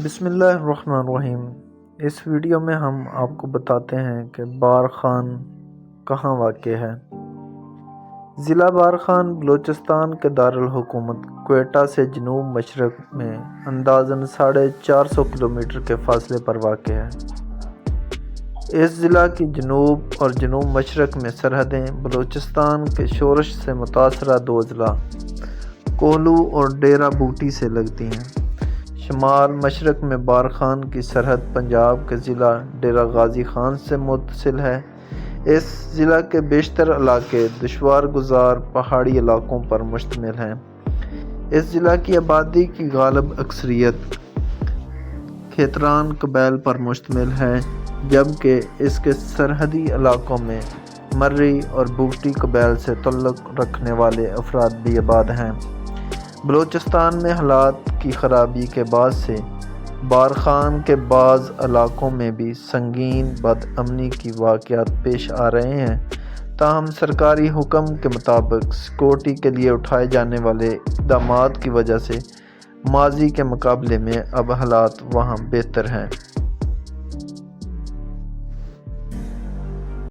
بسم اللہ الرحمن الرحیم۔ اس ویڈیو میں ہم آپ کو بتاتے ہیں کہ بارخان کہاں واقع ہے۔ ضلع بارخان بلوچستان کے دارالحکومت کوئٹہ سے جنوب مشرق میں اندازاً 450 کلومیٹر کے فاصلے پر واقع ہے۔ اس ضلع کی جنوب اور جنوب مشرق میں سرحدیں بلوچستان کے شورش سے متاثرہ دو اضلاع کوہلو اور ڈیرہ بوٹی سے لگتی ہیں۔ شمال مشرق میں بارخان کی سرحد پنجاب کے ضلع ڈیرہ غازی خان سے متصل ہے۔ اس ضلع کے بیشتر علاقے دشوار گزار پہاڑی علاقوں پر مشتمل ہیں۔ اس ضلع کی آبادی کی غالب اکثریت کھیتران قبائل پر مشتمل ہے، جبکہ اس کے سرحدی علاقوں میں مری اور بوٹی قبائل سے تعلق رکھنے والے افراد بھی آباد ہیں۔ بلوچستان میں حالات کی خرابی کے باعث سے بارخان کے بعض علاقوں میں بھی سنگین بد امنی کے واقعات پیش آ رہے ہیں، تاہم سرکاری حکم کے مطابق سیکورٹی کے لیے اٹھائے جانے والے اقدامات کی وجہ سے ماضی کے مقابلے میں اب حالات وہاں بہتر ہیں۔